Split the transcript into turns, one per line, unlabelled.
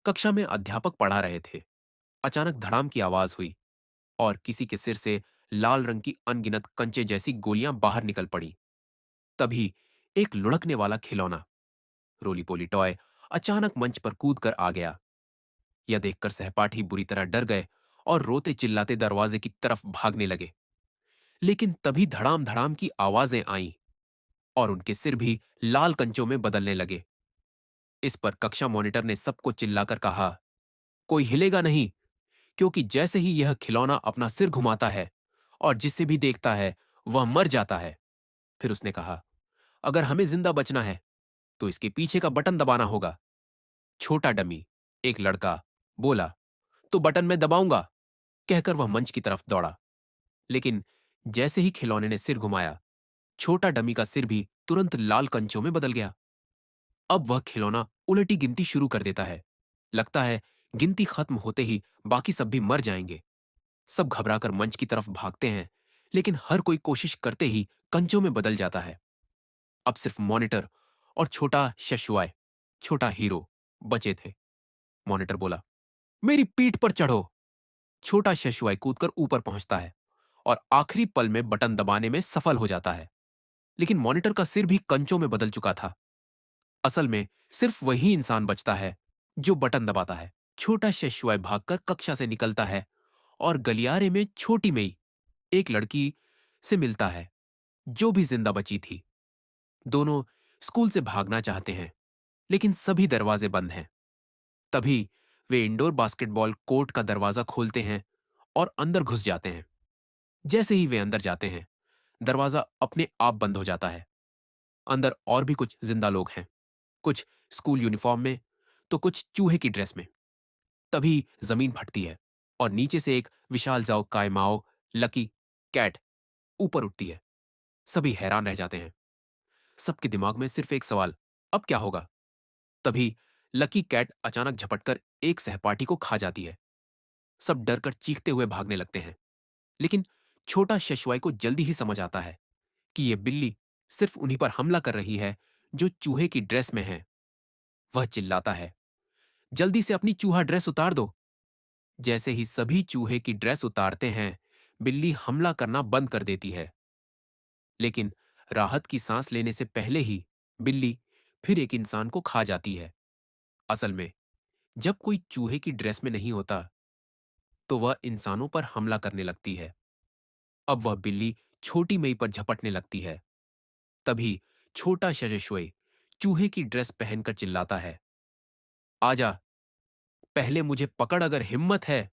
कक्षा में अध्यापक पढ़ा रहे थे। अचानक धड़ाम की आवाज हुई और किसी के सिर से लाल रंग की अनगिनत कंचे जैसी गोलियां बाहर निकल पड़ी। तभी एक लुढ़कने वाला खिलौना, रोली पोली टॉय, अचानक मंच पर कूद कर आ गया। यह देखकर सहपाठी बुरी तरह डर गए और रोते चिल्लाते दरवाजे की तरफ भागने लगे। लेकिन तभी धड़ाम धड़ाम की आवाजें आईं और उनके सिर भी लाल कंचों में बदलने लगे। इस पर कक्षा मॉनिटर ने सबको चिल्लाकर कहा, कोई हिलेगा नहीं, क्योंकि जैसे ही यह खिलौना अपना सिर घुमाता है और जिसे भी देखता है वह मर जाता है। फिर उसने कहा, अगर हमें जिंदा बचना है तो इसके पीछे का बटन दबाना होगा। छोटा डमी, एक लड़का, बोला, तो बटन मैं दबाऊंगा, कहकर वह मंच की तरफ दौड़ा। लेकिन जैसे ही खिलौने ने सिर घुमाया, छोटा डमी का सिर भी तुरंत लाल कंचों में बदल गया। अब वह खिलौना उलटी गिनती शुरू कर देता है। लगता है गिनती खत्म होते ही बाकी सब भी मर जाएंगे। सब घबराकर मंच की तरफ भागते हैं, लेकिन हर कोई कोशिश करते ही कंचों में बदल जाता है। अब सिर्फ मॉनिटर और छोटा शशुआय, छोटा हीरो, बचे थे। मॉनिटर बोला, मेरी पीठ पर चढ़ो। छोटा शशुआय कूदकर ऊपर पहुंचता है और आखिरी पल में बटन दबाने में सफल हो जाता है। लेकिन मॉनिटर का सिर भी कंचों में बदल चुका था। असल में सिर्फ वही इंसान बचता है जो बटन दबाता है। छोटा शशुआय भागकर कक्षा से निकलता है और गलियारे में छोटी मई एक लड़की से मिलता है जो भी जिंदा बची थी। दोनों स्कूल से भागना चाहते हैं, लेकिन सभी दरवाजे बंद हैं। तभी वे इंडोर बास्केटबॉल कोर्ट का दरवाजा खोलते हैं और अंदर घुस जाते हैं। जैसे ही वे अंदर जाते हैं, दरवाजा अपने आप बंद हो जाता है। अंदर और भी कुछ जिंदा लोग हैं, कुछ स्कूल यूनिफॉर्म में, तो कुछ चूहे की ड्रेस में। तभी जमीन फटती है और नीचे से एक विशाल जाओ कायमाओ लकी कैट ऊपर उठती है। सभी हैरान रह जाते हैं। सबके दिमाग में सिर्फ एक सवाल, अब क्या होगा? तभी लकी कैट अचानक झपटकर एक सहपाठी को खा जाती है। सब डरकर चीखते हुए भागने लगते हैं। लेकिन छोटा शशुआई को जल्दी ही समझ आता है कि यह बिल्ली सिर्फ उन्हीं पर हमला कर रही है जो चूहे की ड्रेस में है। वह चिल्लाता है, जल्दी से अपनी चूहा ड्रेस उतार दो। जैसे ही सभी चूहे की ड्रेस उतारते हैं, बिल्ली हमला करना बंद कर देती है। लेकिन राहत की सांस लेने से पहले ही बिल्ली फिर एक इंसान को खा जाती है। असल में जब कोई चूहे की ड्रेस में नहीं होता, तो वह इंसानों पर हमला करने लगती है। अब वह बिल्ली छोटी मई पर झपटने लगती है। तभी छोटा शशुए चूहे की ड्रेस पहनकर चिल्लाता है, आजा, पहले मुझे पकड़ अगर हिम्मत है